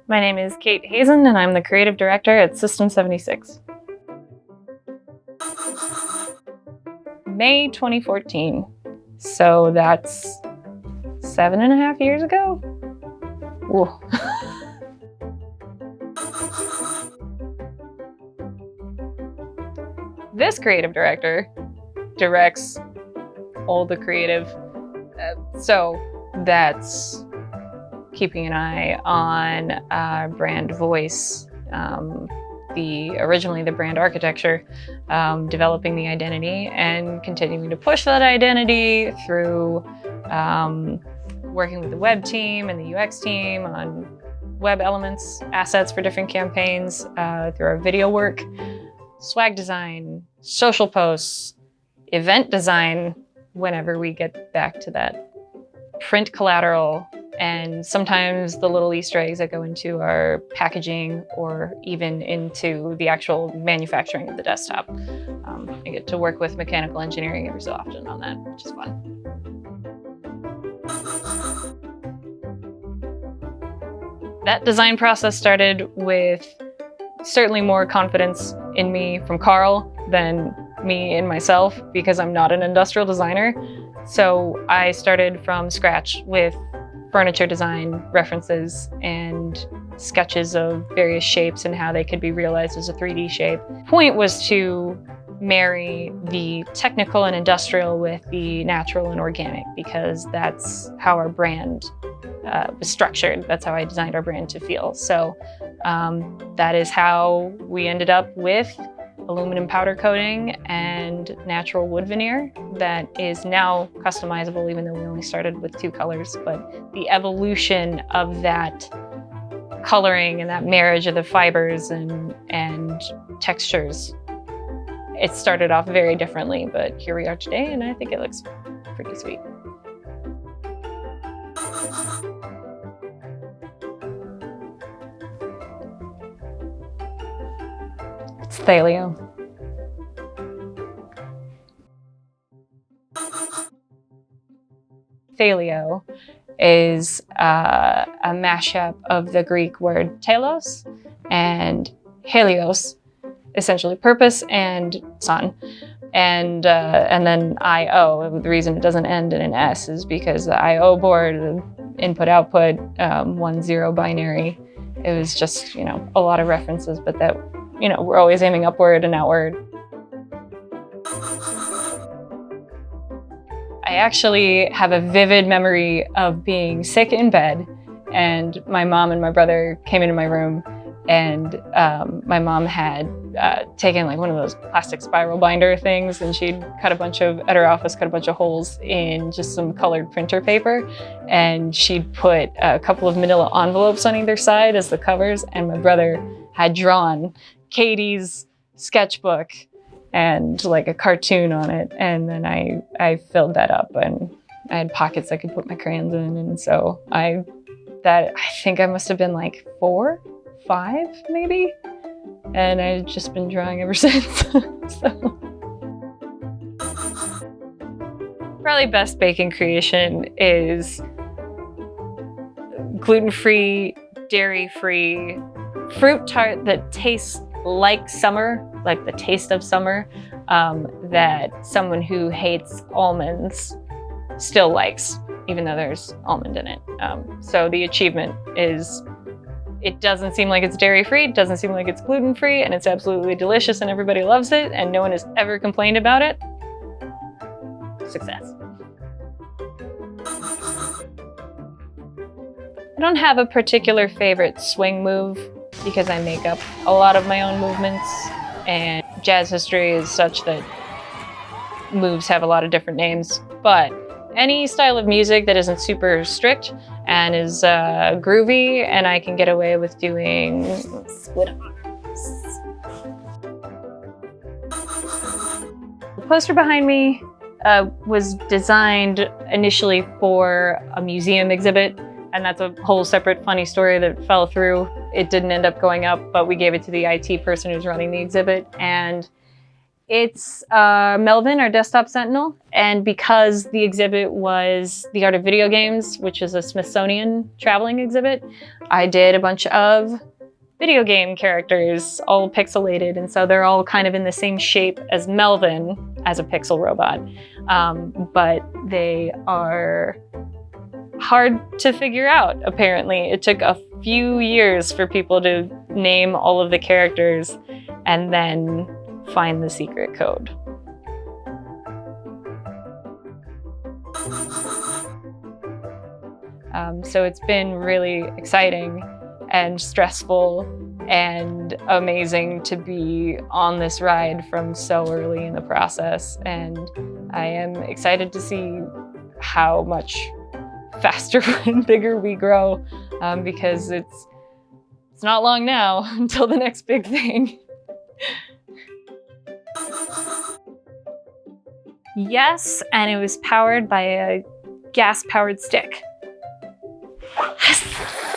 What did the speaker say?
My name is Kate Hazen, and I'm the Creative Director at System76. May 2014. So that's 7.5 years ago? Ooh. This creative director directs all the creative, so that's keeping an eye on brand voice, originally the brand architecture, developing the identity and continuing to push that identity through working with the web team and the UX team on web elements, assets for different campaigns, through our video work, swag design, social posts, event design, whenever we get back to that, print collateral, and sometimes the little Easter eggs that go into our packaging or even into the actual manufacturing of the desktop. I get to work with mechanical engineering every so often on that, which is fun. That design process started with certainly more confidence in me from Carl than me in myself, because I'm not an industrial designer. So I started from scratch with furniture design references and sketches of various shapes and how they could be realized as a 3D shape. Point was to marry the technical and industrial with the natural and organic, because that's how our brand was structured. That's how I designed our brand to feel. So that is how we ended up with aluminum powder coating and natural wood veneer that is now customizable, even though we only started with 2 colors. But the evolution of that coloring and that marriage of the fibers and textures, it started off very differently, but here we are today, and I think it looks pretty sweet. It's Thelio. Thelio is a mashup of the Greek word telos and helios, essentially purpose and sun. And then I/O. The reason it doesn't end in an S is because the I/O board, the input/output, 1-0 binary, it was just, a lot of references, but that, we're always aiming upward and outward. I actually have a vivid memory of being sick in bed, and my mom and my brother came into my room, and my mom had taken like one of those plastic spiral binder things, and she'd cut a bunch of holes in just some colored printer paper, and she'd put a couple of manila envelopes on either side as the covers, and my brother had drawn Katie's sketchbook and like a cartoon on it, and then I filled that up, and I had pockets I could put my crayons in, and so I think I must have been like 4, 5 maybe, and I've just been drawing ever since. So. Probably best baking creation is gluten-free, dairy-free fruit tart that tastes like summer, like the taste of summer, that someone who hates almonds still likes, even though there's almond in it. So the achievement is, it doesn't seem like it's dairy-free, it doesn't seem like it's gluten-free, and it's absolutely delicious and everybody loves it, and no one has ever complained about it. Success. I don't have a particular favorite swing move, because I make up a lot of my own movements, and jazz history is such that moves have a lot of different names. But any style of music that isn't super strict and is groovy, and I can get away with doing split arms. The poster behind me was designed initially for a museum exhibit, and that's a whole separate funny story that fell through. It didn't end up going up, but we gave it to the IT person who's running the exhibit, and It's Melvin, our desktop sentinel, and because the exhibit was The Art of Video Games, which is a Smithsonian traveling exhibit, I did a bunch of video game characters, all pixelated, and so they're all kind of in the same shape as Melvin as a pixel robot, but they are hard to figure out, apparently. It took a few years for people to name all of the characters and then find the secret code. So it's been really exciting and stressful and amazing to be on this ride from so early in the process. And I am excited to see how much faster and bigger we grow, because it's not long now until the next big thing. Yes, and it was powered by a gas-powered stick. Yes.